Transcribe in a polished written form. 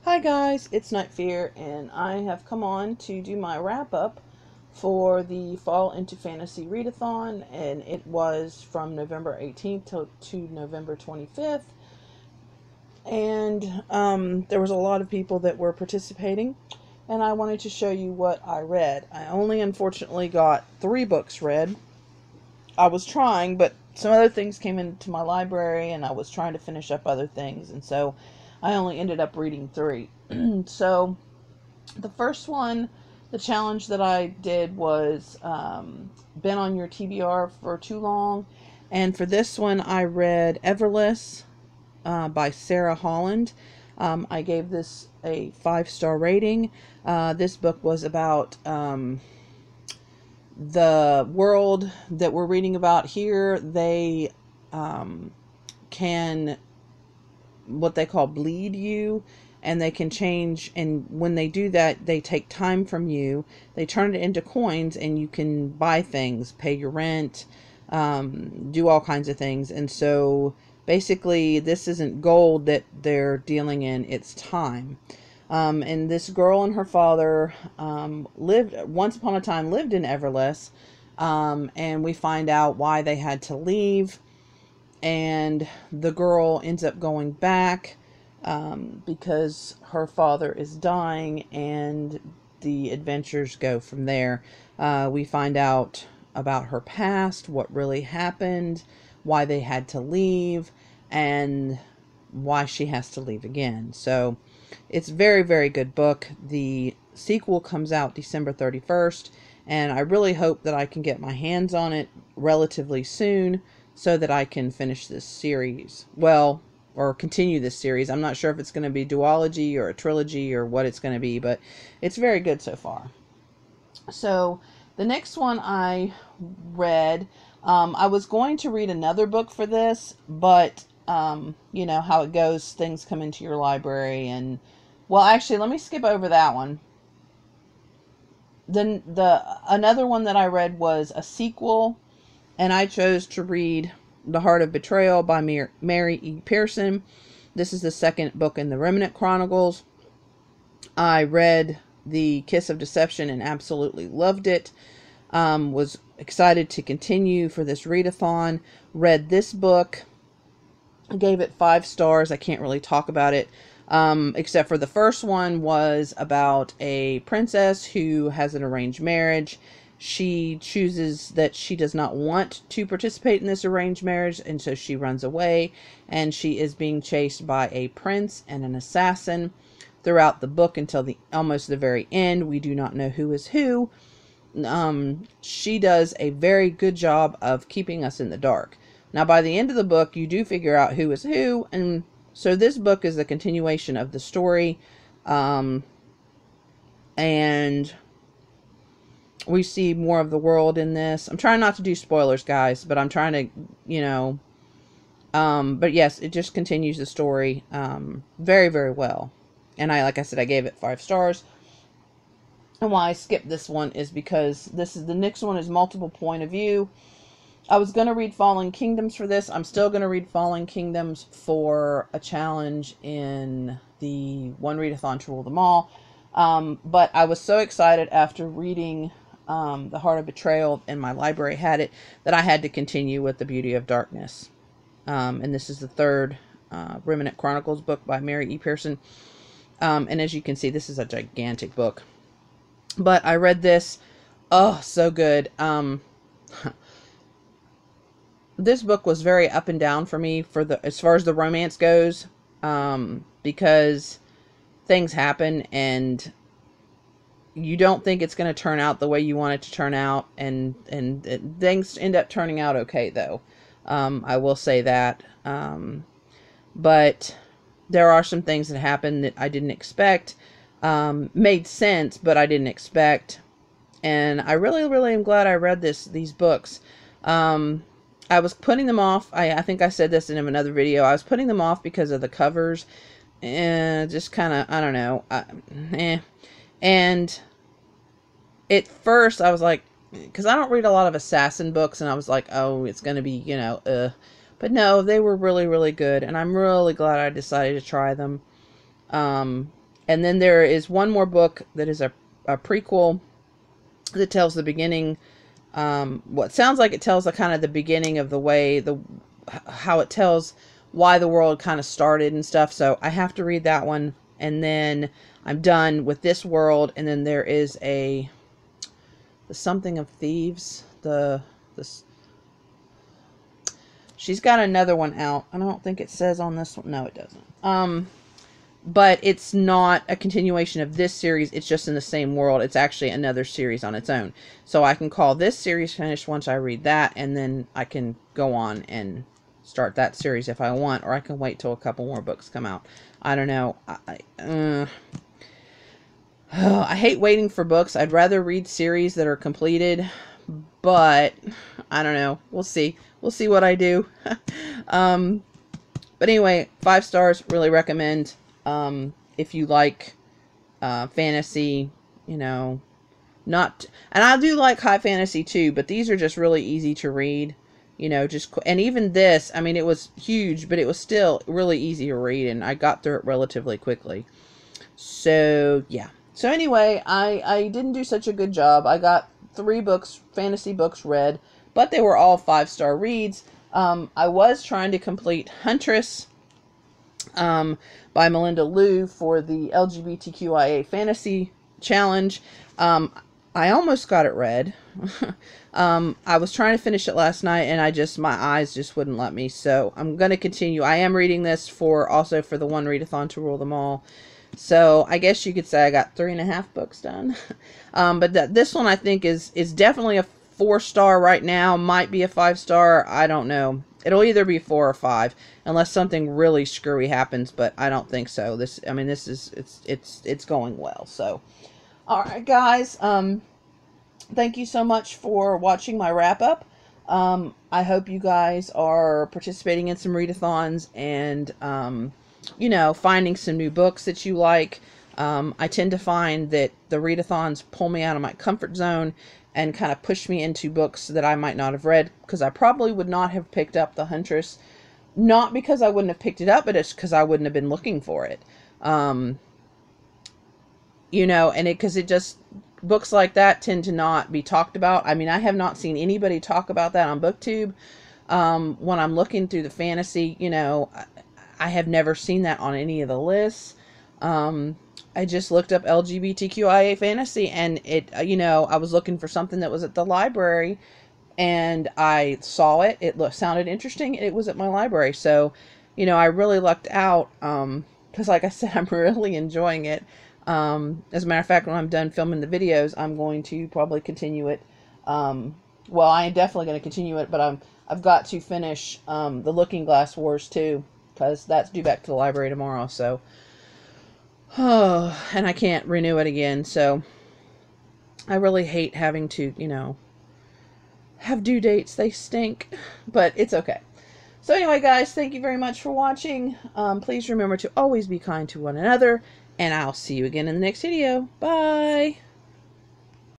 Hi guys, it's Night Fear, and I have come on to do my wrap up for the Fall into Fantasy Readathon, and it was from November 18th to November 25th, and there was a lot of people that were participating, and I wanted to show you what I read. I only unfortunately got 3 books read. I was trying, but some other things came into my library, and I was trying to finish up other things, and so I only ended up reading 3. So the first one, the challenge that I did was been on your TBR for too long. And for this one, I read Everless by Sarah Holland. I gave this a 5-star rating. This book was about the world that we're reading about here. They can, what they call, bleed you, and they can change, and when they do that, they take time from you. They turn it into coins, and you can buy things, pay your rent, do all kinds of things. And so basically this isn't gold that they're dealing in, it's time. And this girl and her father lived once upon a time lived in Everless, and we find out why they had to leave. And the girl ends up going back because her father is dying, and the adventures go from there. We find out about her past, what really happened, why they had to leave, and why she has to leave again. So it's a very, very good book. The sequel comes out December 31st, and I really hope that I can get my hands on it relatively soon so that I can finish this series. Well, or continue this series. I'm not sure if it's going to be duology or a trilogy or what it's going to be, but it's very good so far. So the next one I read, I was going to read another book for this, but you know how it goes, things come into your library. And well, actually, let me skip over that one. Then another one that I read was a sequel, and I chose to read The Heart of Betrayal by Mary E. Pearson. This is the second book in the Remnant Chronicles. I read The Kiss of Deception and absolutely loved it. Was excited to continue for this readathon. Read this book. Gave it 5 stars. I can't really talk about it. Except for the first one was about a princess who has an arranged marriage. She chooses that she does not want to participate in this arranged marriage, and so she runs away, and she is being chased by a prince and an assassin throughout the book until almost the very end. We do not know who is who. She does a very good job of keeping us in the dark. Now, by the end of the book, you do figure out who is who, and so this book is a continuation of the story, and we see more of the world in this. I'm trying not to do spoilers, guys, but I'm trying to, you know, but yes, it just continues the story very, very well. And like I said, I gave it 5 stars. And why I skipped this one is because the next one is multiple point of view. I was going to read Fallen Kingdoms for this. I'm still going to read Fallen Kingdoms for a challenge in the One Readathon to Rule Them All. But I was so excited after reading The Heart of Betrayal, and my library had it, that I had to continue with The Beauty of Darkness. And this is the third Remnant Chronicles book by Mary E. Pearson. And as you can see, this is a gigantic book. But I read this. Oh, so good. This book was very up and down for me as far as the romance goes, because things happen and you don't think it's going to turn out the way you want it to turn out, and things end up turning out okay, though. I will say that. But there are some things that happen that I didn't expect. Made sense, but I didn't expect. And I really, really am glad I read these books. I was putting them off. I think I said this in another video. I was putting them off because of the covers. And just kind of, I don't know. And at first I was like, because I don't read a lot of assassin books, and I was like, oh, it's going to be, you know, But no, they were really, really good. And I'm really glad I decided to try them. And then there is one more book that is a prequel that tells the beginning, what sounds like it tells the kind of the beginning of the way, how it tells why the world kind of started and stuff. So I have to read that one, and then I'm done with this world. And then there is the something of thieves. She's got another one out. I don't think it says on this one. No, it doesn't. But it's not a continuation of this series. It's just in the same world. It's actually another series on its own. So I can call this series finished once I read that, and then I can go on and start that series if I want, or I can wait till a couple more books come out. I don't know. I hate waiting for books. I'd rather read series that are completed, but I don't know. We'll see. We'll see what I do. But anyway, 5 stars. Really recommend. If you like fantasy, you know, and I do like high fantasy too, but these are just really easy to read, you know, and even this, I mean, it was huge, but it was still really easy to read, and I got through it relatively quickly. So yeah. So anyway, I didn't do such a good job. I got 3 books, fantasy books read, but they were all 5-star reads. I was trying to complete Huntress, by Melinda Liu for the LGBTQIA Fantasy Challenge. I almost got it read. I was trying to finish it last night, and my eyes just wouldn't let me. So I'm going to continue. I am reading this also for the one readathon to rule them all. So I guess you could say I got 3.5 books done. But this one I think is definitely a 4-star right now. Might be a 5-star. I don't know. It'll either be 4 or 5, unless something really screwy happens, but I don't think so. This is, it's going well. So, all right, guys. Thank you so much for watching my wrap up. I hope you guys are participating in some readathons and, you know, finding some new books that you like. I tend to find that the readathons pull me out of my comfort zone and kind of push me into books that I might not have read, because I probably would not have picked up The Huntress. Not because I wouldn't have picked it up, but it's because I wouldn't have been looking for it. You know, and because it just, books like that tend to not be talked about. I mean, I have not seen anybody talk about that on BookTube. When I'm looking through the fantasy, you know, I have never seen that on any of the lists. I just looked up LGBTQIA fantasy, and you know, I was looking for something that was at the library, and I saw it. It sounded interesting, and it was at my library. So, you know, I really lucked out, because like I said, I'm really enjoying it. As a matter of fact, when I'm done filming the videos, I'm going to probably continue it. Well, I am definitely going to continue it, but I've got to finish the Looking Glass Wars too, because that's due back to the library tomorrow. So, and I can't renew it again. So, I really hate having to, you know, have due dates. They stink, but it's okay. So anyway, guys, thank you very much for watching. Please remember to always be kind to one another, and I'll see you again in the next video. Bye!